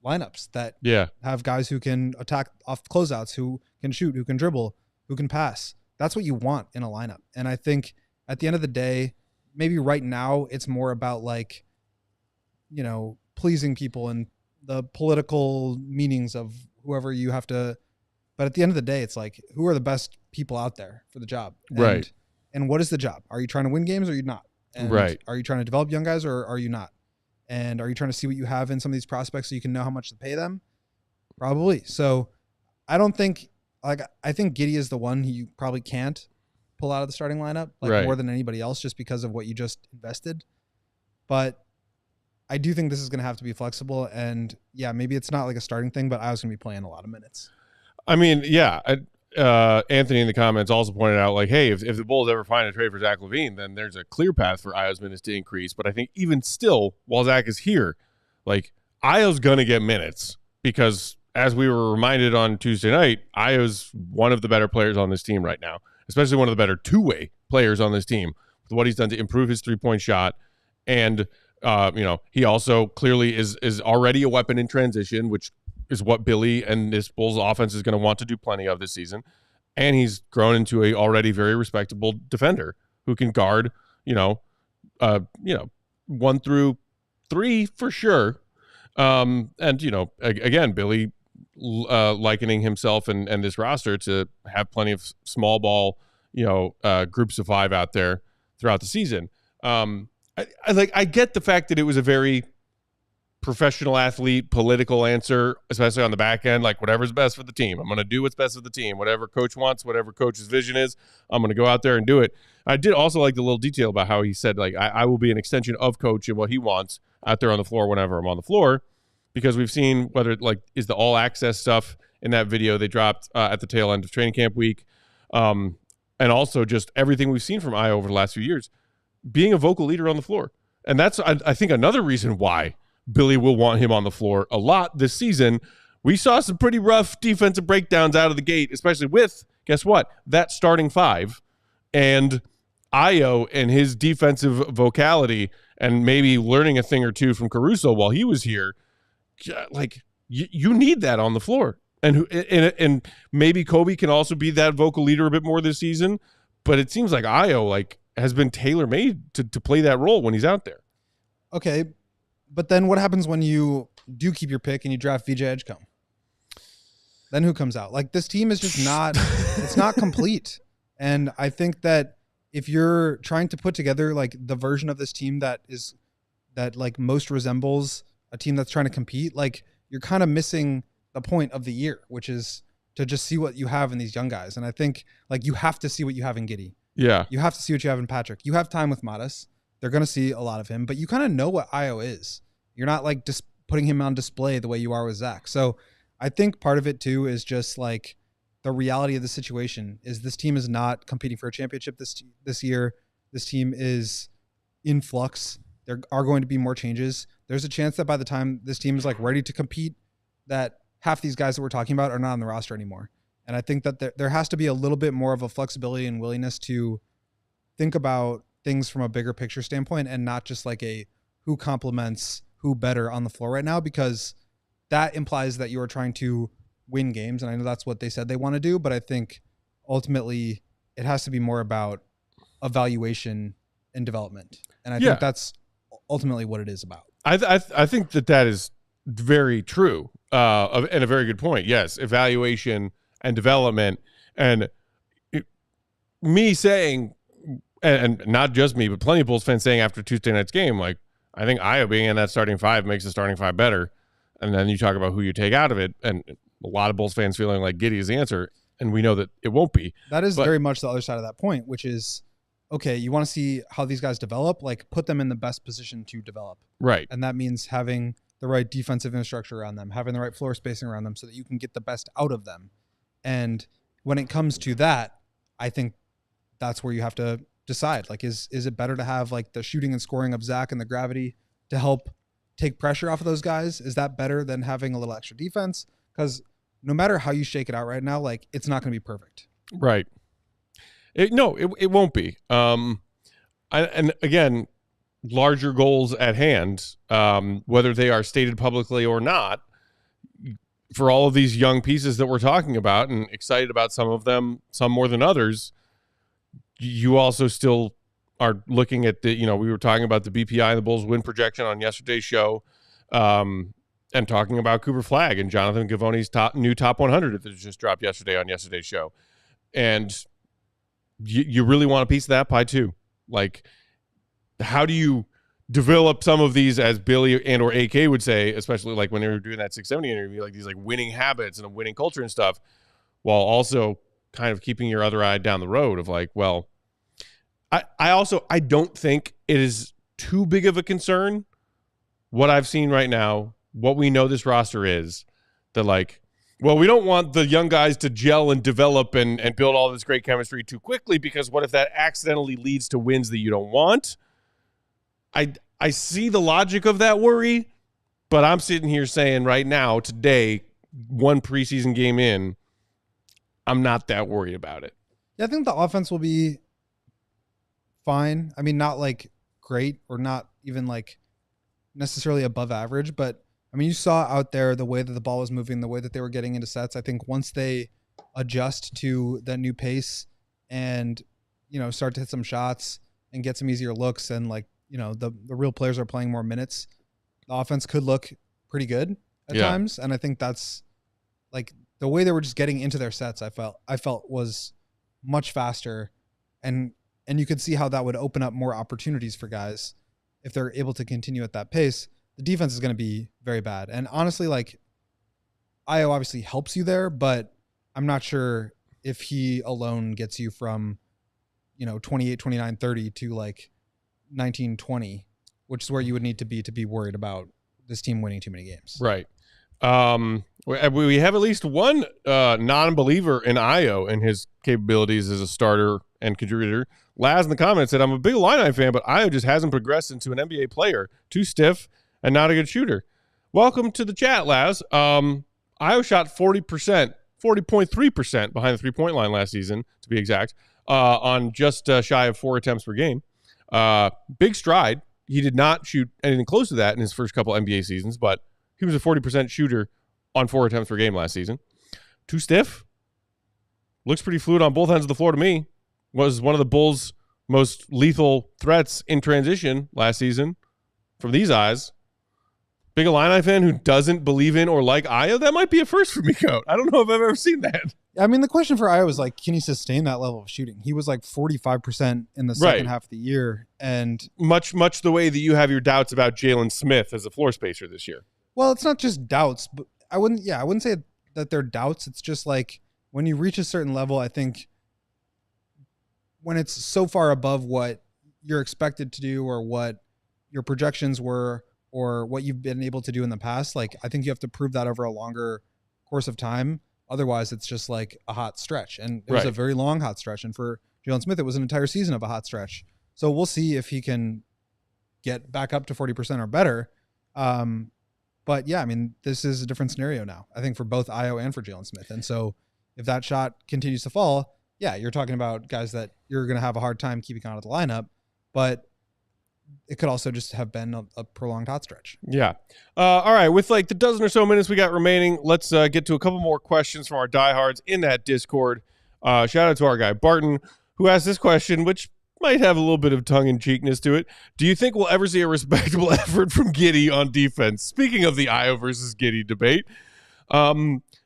lineups that have guys who can attack off closeouts, who can shoot, who can dribble, who can pass. That's what you want in a lineup. And I think at the end of the day, maybe right now it's more about like, you know, pleasing people and the political meanings of whoever you have to. But at the end of the day, it's like, who are the best people out there for the job? Right. And what is the job? Are you trying to win games or are you not? And right. Are you trying to develop young guys or are you not? And are you trying to see what you have in some of these prospects so you can know how much to pay them? Probably. So I don't think, like, I think Giddey is the one who you probably can't pull out of the starting lineup, like, more than anybody else, just because of what you just invested. But I do think this is going to have to be flexible. And yeah, maybe it's not like a starting thing, but I was going to be playing a lot of minutes. I mean, yeah. Anthony in the comments also pointed out, like, hey, if the Bulls ever find a trade for Zach LaVine, then there's a clear path for Ayo's minutes to increase. But I think even still, while Zach is here, like, Ayo's going to get minutes because, as we were reminded on Tuesday night, Ayo's one of the better players on this team right now, especially one of the better two-way players on this team with what he's done to improve his three-point shot. And, he also clearly is already a weapon in transition, which is what Billy and this Bulls offense is going to want to do plenty of this season. And he's grown into a already very respectable defender who can guard, 1 through 3 for sure. Again, Billy likening himself and this roster to have plenty of small ball, groups of 5 out there throughout the season. I get the fact that it was a very professional athlete, political answer, especially on the back end, like whatever's best for the team. I'm going to do what's best for the team. Whatever coach wants, whatever coach's vision is, I'm going to go out there and do it. I did also like the little detail about how he said, like, I will be an extension of coach and what he wants out there on the floor whenever I'm on the floor, because we've seen whether is the all access stuff in that video they dropped at the tail end of training camp week. And also just everything we've seen from Ayo over the last few years, being a vocal leader on the floor. And that's, I think, another reason why Billy will want him on the floor a lot this season. We saw some pretty rough defensive breakdowns out of the gate, especially with, guess what, that starting 5 and Ayo and his defensive vocality and maybe learning a thing or two from Caruso while he was here. Like, you need that on the floor. And maybe Kobe can also be that vocal leader a bit more this season, but it seems like Ayo has been tailor-made to play that role when he's out there. Okay, but then what happens when you do keep your pick and you draft VJ Edgecombe? Then who comes out? Like, this team is just not it's not complete. And I think that if you're trying to put together like the version of this team that most resembles a team that's trying to compete, like, you're kind of missing the point of the year, which is to just see what you have in these young guys. And I think, like, you have to see what you have in Giddey. Yeah. You have to see what you have in Patrick. You have time with Modas. They're going to see a lot of him, but you kind of know what Ayo is. You're not like just putting him on display the way you are with Zach. So I think part of it too is just like the reality of the situation is this team is not competing for a championship this year. This team is in flux. There are going to be more changes. There's a chance that by the time this team is like ready to compete, that half these guys that we're talking about are not on the roster anymore. And I think that there has to be a little bit more of a flexibility and willingness to think about things from a bigger picture standpoint and not just like a who complements who better on the floor right now, because that implies that you are trying to win games. And I know that's what they said they want to do, but I think ultimately it has to be more about evaluation and development. And I think that's ultimately what it is about. I think that is very true and a very good point. Yes, evaluation and development. And me saying, and not just me, but plenty of Bulls fans saying after Tuesday night's game, like, I think Ayo being in that starting 5 makes the starting 5 better. And then you talk about who you take out of it, and a lot of Bulls fans feeling like Giddey is the answer, and we know that it won't be. That is very much the other side of that point, which is, okay, you want to see how these guys develop, like put them in the best position to develop. Right. And that means having the right defensive infrastructure around them, having the right floor spacing around them so that you can get the best out of them. And when it comes to that, I think that's where you have to decide, like, is it better to have like the shooting and scoring of Zach and the gravity to help take pressure off of those guys? Is that better than having a little extra defense? Because no matter how you shake it out right now, like, it's not going to be perfect. Right. It won't be. And again, larger goals at hand, whether they are stated publicly or not, for all of these young pieces that we're talking about and excited about some of them, some more than others, you also still are looking at the, we were talking about the BPI and the Bulls win projection on yesterday's show, and talking about Cooper Flagg and Jonathan Givony's new top 100 that just dropped yesterday on yesterday's show. And you really want a piece of that pie too. Like, how do you develop some of these, as Billy and or AK would say, especially like when they were doing that 670 interview, like these like winning habits and a winning culture and stuff, while also kind of keeping your other eye down the road of like, well, I don't think it is too big of a concern what I've seen right now, what we know this roster is, that like, well, we don't want the young guys to gel and develop and build all this great chemistry too quickly, because what if that accidentally leads to wins that you don't want? I see the logic of that worry, but I'm sitting here saying right now, today, one preseason game in, I'm not that worried about it. Yeah, I think the offense will be fine. I mean, not like great or not even like necessarily above average, but I mean, you saw out there the way that the ball was moving, the way that they were getting into sets. I think once they adjust to that new pace and, start to hit some shots and get some easier looks, and like, the real players are playing more minutes, the offense could look pretty good at times. And I think that's like the way they were just getting into their sets. I felt was much faster, and you could see how that would open up more opportunities for guys if they're able to continue at that pace. The defense is going to be very bad. And honestly, like, Ayo obviously helps you there, but I'm not sure if he alone gets you from, 28, 29, 30 to like 19, 20, which is where you would need to be worried about this team winning too many games. Right. We have at least one non-believer in Ayo and his capabilities as a starter and contributor. Laz in the comments said, I'm a big Illini fan, but Ayo just hasn't progressed into an NBA player. Too stiff and not a good shooter. Welcome to the chat, Laz. Ayo shot 40%, 40.3% behind the three-point line last season, to be exact, on just shy of 4 attempts per game. Big stride. He did not shoot anything close to that in his first couple NBA seasons, but he was a 40% shooter on 4 attempts per game last season. Too stiff. Looks pretty fluid on both ends of the floor to me. Was one of the Bulls' most lethal threats in transition last season from these eyes. Big Illini fan who doesn't believe in or like Ayo? That might be a first for me, Coat. I don't know if I've ever seen that. I mean, the question for Ayo was like, can he sustain that level of shooting? He was like 45% in the second half of the year. And much the way that you have your doubts about Jalen Smith as a floor spacer this year. Well, it's not just doubts, but I wouldn't say that they're doubts. It's just like when you reach a certain level, I think when it's so far above what you're expected to do or what your projections were or what you've been able to do in the past, like I think you have to prove that over a longer course of time. Otherwise, it's just like a hot stretch. And it was a very long hot stretch. And for Jalen Smith, it was an entire season of a hot stretch. So we'll see if he can get back up to 40% or better. But yeah, I mean, this is a different scenario now, I think, for both Ayo and for Jalen Smith. And so if that shot continues to fall, yeah, you're talking about guys that you're going to have a hard time keeping out of the lineup, but it could also just have been a prolonged hot stretch. Yeah. All right. With like the dozen or so minutes we got remaining, let's get to a couple more questions from our diehards in that Discord. Shout out to our guy Barton, who asked this question, which might have a little bit of tongue-in-cheekness to it. Do you think we'll ever see a respectable effort from Giddey on defense? Speaking of the Ayo versus Giddey debate,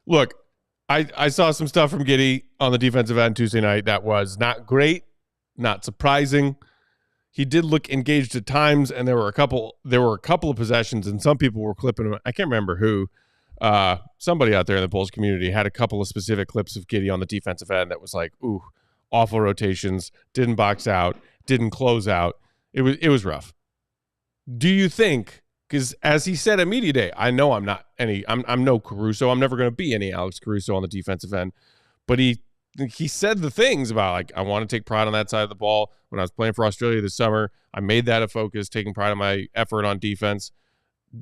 look, I saw some stuff from Giddey on the defensive end Tuesday night that was not great, not surprising. He did look engaged at times, and there were a couple of possessions, and some people were clipping him. I can't remember who. Somebody out there in the Bulls community had a couple of specific clips of Giddey on the defensive end that was like, ooh, awful rotations, didn't box out, didn't close out. It was rough. Do you think, because as he said at Media Day, I know I'm no Caruso. I'm never going to be any Alex Caruso on the defensive end. But he said the things about, like, I want to take pride on that side of the ball. When I was playing for Australia this summer, I made that a focus, taking pride in my effort on defense.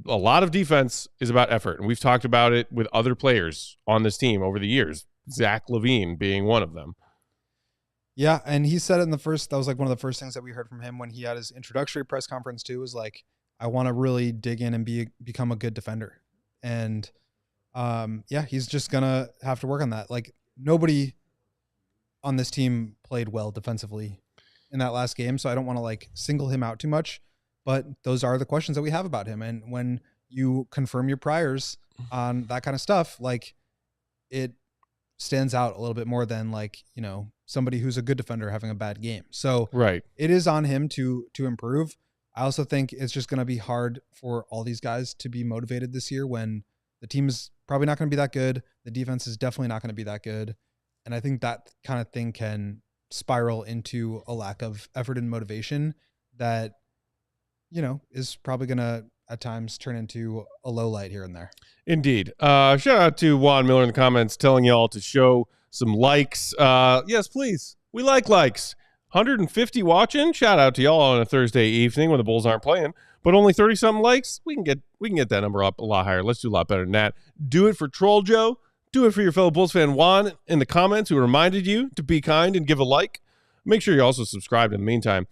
A lot of defense is about effort, and we've talked about it with other players on this team over the years, Zach LaVine being one of them. Yeah, and he said it that was like one of the first things that we heard from him when he had his introductory press conference too, was like, I want to really dig in and become a good defender. And yeah, he's just going to have to work on that. Like, nobody on this team played well defensively in that last game, so I don't want to like single him out too much, but those are the questions that we have about him. And when you confirm your priors on that kind of stuff, like, it stands out a little bit more than like, somebody who's a good defender having a bad game. So right, it is on him to improve. I also think it's just going to be hard for all these guys to be motivated this year when the team is probably not going to be that good. The defense is definitely not going to be that good. And I think that kind of thing can spiral into a lack of effort and motivation that, is probably going to, at times turn into a low light here and there. Indeed. Shout out to Juan Miller in the comments telling y'all to show some likes. Yes, please. We like likes. 150 watching. Shout out to y'all on a Thursday evening when the Bulls aren't playing, but only 30-something likes. We can get that number up a lot higher. Let's do a lot better than that. Do it for Troll Joe. Do it for your fellow Bulls fan Juan in the comments who reminded you to be kind and give a like. Make sure you also subscribe in the meantime.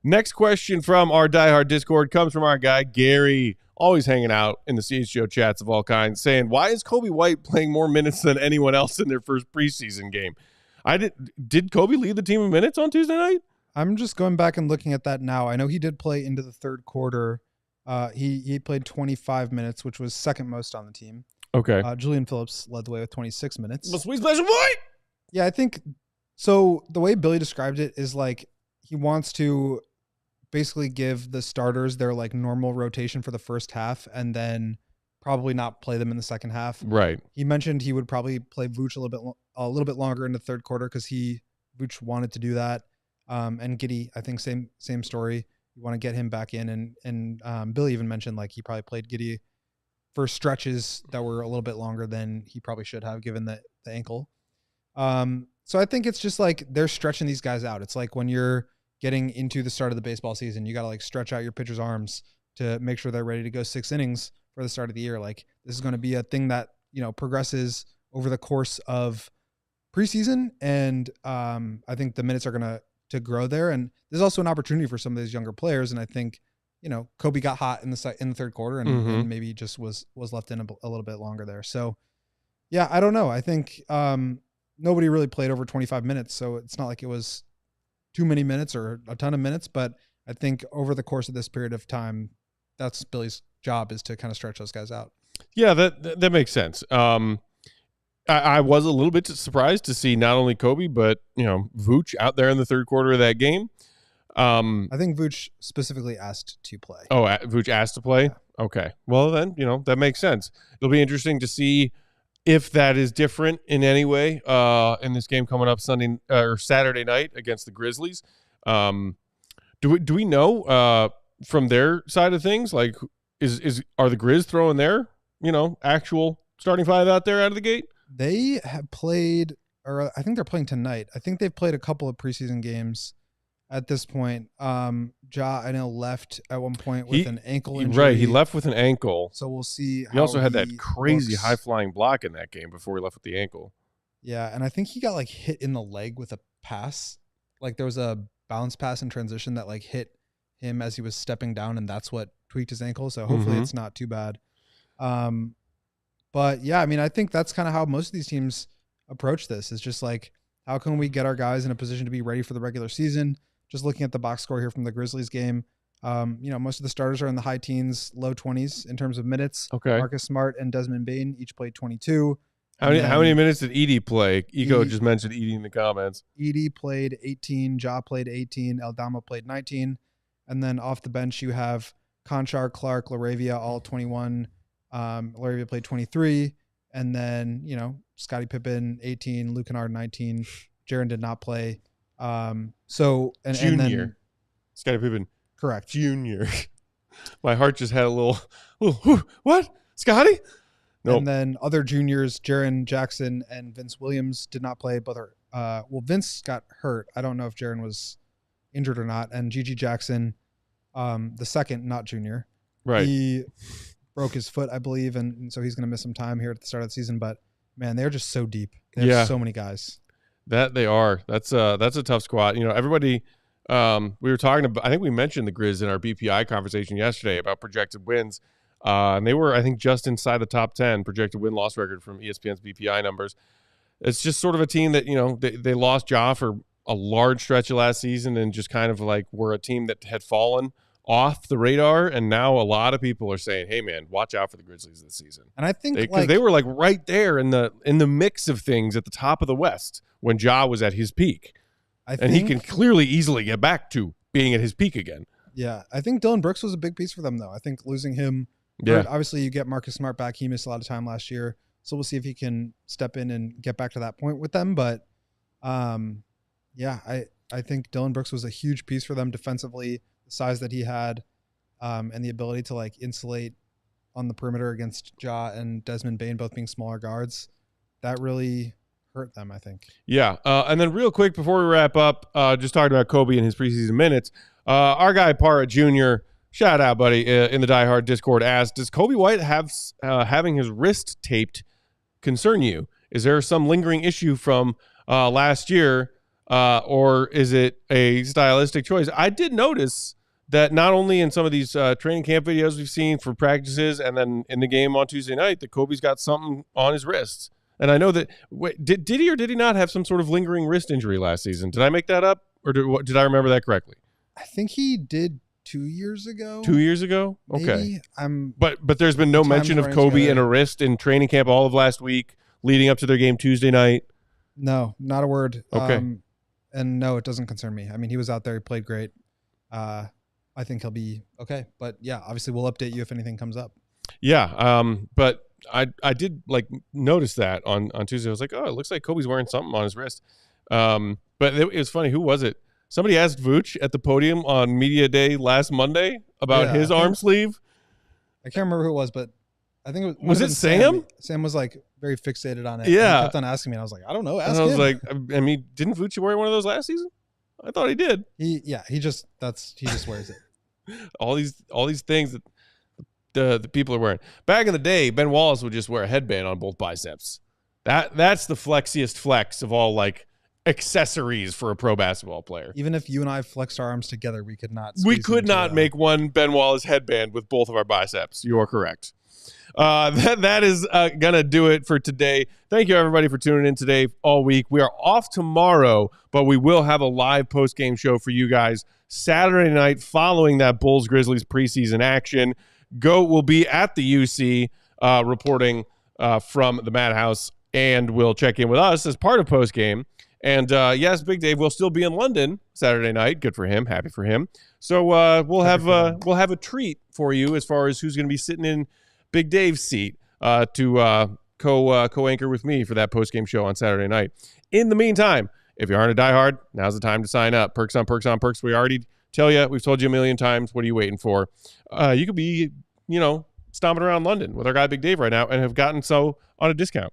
Next question from our diehard Discord comes from our guy Gary, always hanging out in the CHGO chats of all kinds, saying, why is Kobe White playing more minutes than anyone else in their first preseason game? Did Kobe lead the team in minutes on Tuesday night? I'm just going back and looking at that now. I know he did play into the third quarter. He played 25 minutes, which was second most on the team. Okay. Julian Phillips led the way with 26 minutes. Sweet special boy. Yeah, I think so. The way Billy described it is like he wants to basically give the starters their like normal rotation for the first half and then probably not play them in the second half. Right. He mentioned he would probably play Vooch a little bit longer in the third quarter because Vooch wanted to do that. And Giddey, I think same story. You want to get him back in, and Billy even mentioned like he probably played Giddey for stretches that were a little bit longer than he probably should have given the ankle. So I think it's just like they're stretching these guys out. It's like when you're getting into the start of the baseball season, you got to like stretch out your pitcher's arms to make sure they're ready to go 6 innings for the start of the year. Like this is going to be a thing that, progresses over the course of preseason. And I think the minutes are going to grow there. And there's also an opportunity for some of these younger players. And I think, Kobe got hot in the third quarter and maybe just was left in a little bit longer there. So yeah, I don't know. I think nobody really played over 25 minutes. So it's not like it was too many minutes or a ton of minutes, but I think over the course of this period of time, that's Billy's job, is to kind of stretch those guys out. Yeah, that makes sense. I was a little bit surprised to see not only Kobe, but, Vooch out there in the third quarter of that game. I think Vooch specifically asked to play. Oh, Vooch asked to play? Yeah. Okay. Well, then, that makes sense. It'll be interesting to see if that is different in any way in this game coming up Sunday or Saturday night against the Grizzlies. Do we know from their side of things, like are the Grizz throwing their actual starting five out there out of the gate? They have played, or I think they're playing tonight. I think they've played a couple of preseason games at this point. Ja, I know, left at one point with an ankle injury. Right, he left with an ankle. So we'll see. He also had that crazy high-flying block in that game before he left with the ankle. Yeah, and I think he got like hit in the leg with a pass. Like there was a bounce pass in transition that like hit him as he was stepping down, and that's what tweaked his ankle. So hopefully it's not too bad. But yeah, I mean, I think that's kind of how most of these teams approach this. It's just like, how can we get our guys in a position to be ready for the regular season? Just looking at the box score here from the Grizzlies game, most of the starters are in the high teens, low 20s in terms of minutes. Okay. Marcus Smart and Desmond Bane each played 22. How many minutes did Edey play? Ego just mentioned Edey in the comments. Edey played 18. Ja played 18. Aldama played 19. And then off the bench, you have Conchar, Clark, Laravia, all 21. Laravia played 23. And then, Scottie Pippen, 18. Luke Kennard, 19. Jaren did not play. Junior. And then Scottie Pippen. Correct. Junior. My heart just had a little what? Scottie? Nope. And then other juniors, Jaren Jackson and Vince Williams did not play, but Vince got hurt. I don't know if Jaren was injured or not. And Gigi Jackson, the second, not junior. Right. He broke his foot, I believe, and so he's going to miss some time here at the start of the season. But man, they're just so deep. They have so many guys. That they are. That's a tough squad. Everybody. We were talking about. I think we mentioned the Grizz in our BPI conversation yesterday about projected wins, and they were, I think, just inside the top 10 projected win-loss record from ESPN's BPI numbers. It's just sort of a team that they lost Ja for a large stretch of last season, and just kind of like were a team that had fallen off the radar, and now a lot of people are saying, "Hey, man, watch out for the Grizzlies this season." And I think because they were like right there in the mix of things at the top of the West when Ja was at his peak, and he can clearly easily get back to being at his peak again. Yeah, I think Dylan Brooks was a big piece for them, though. I think losing him. Yeah. Obviously, you get Marcus Smart back. He missed a lot of time last year, so we'll see if he can step in and get back to that point with them. But, I think Dylan Brooks was a huge piece for them defensively. The size that he had, and the ability to like insulate on the perimeter against Ja and Desmond Bane both being smaller guards, that really hurt them, I think. Yeah. And then real quick before we wrap up, just talking about Kobe and his preseason minutes, our guy Parra Jr., shout out, buddy, in the Die Hard Discord asked, does Kobe White have having his wrist taped concern you? Is there some lingering issue from last year, or is it a stylistic choice? I did notice that not only in some of these training camp videos we've seen for practices and then in the game on Tuesday night, that Kobe's got something on his wrists. And I know that, did he or did he not have some sort of lingering wrist injury last season? Did I make that up, or did I remember that correctly? I think he did 2 years ago. 2 years ago? Maybe. Okay. But there's been no mention of Kobe and a wrist in training camp all of last week leading up to their game Tuesday night? No, not a word. Okay. And no, it doesn't concern me. I mean, he was out there. He played great. I think he'll be okay. But yeah, obviously we'll update you if anything comes up. Yeah. But I did like notice that on Tuesday. I was like, oh, it looks like Kobe's wearing something on his wrist. But it was funny. Who was it? Somebody asked Vooch at the podium on Media Day last Monday about his arm sleeve. I can't remember who it was, but I think it was it Sam? Sam was like very fixated on it. Yeah. He kept on asking me, and I was like, I don't know. Ask and I was him. like, I mean, didn't Vooch wear one of those last season? I thought he did. He just wears it. all these things that the people are wearing. Back in the day, Ben Wallace would just wear a headband on both biceps. That's the flexiest flex of all like accessories for a pro basketball player. Even if you and I flexed our arms together, we could not. We could not make one Ben Wallace headband with both of our biceps. You are correct. That is gonna do it for today. Thank you everybody for tuning in today all week. We are off tomorrow, but we will have a live post-game show for you guys Saturday night following that Bulls Grizzlies preseason action. Goat will be at the UC reporting from the Madhouse, and will check in with us as part of post-game. And yes, Big Dave will still be in London Saturday night. Good for him. Happy for him. So we'll have a treat for you as far as who's going to be sitting in Big Dave's seat to co-anchor with me for that post-game show on Saturday night. In the meantime, if you aren't a diehard, now's the time to sign up. Perks on perks on perks. We already tell you, we've told you a million times. What are you waiting for? You could be, stomping around London with our guy Big Dave right now and have gotten so on a discount.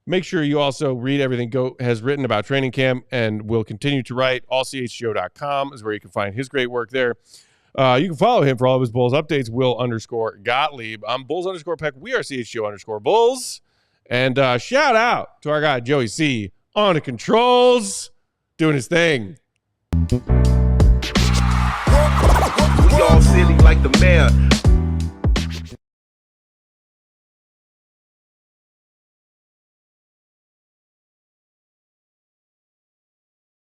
Make sure you also read everything Goat has written about training camp and will continue to write. AllCHGO.com is where you can find his great work there. You can follow him for all of his Bulls updates, Will_Gottlieb. I'm Bulls_Peck. We are CHGO_Bulls. And shout out to our guy Joey C on the controls, doing his thing. We all silly like the mayor.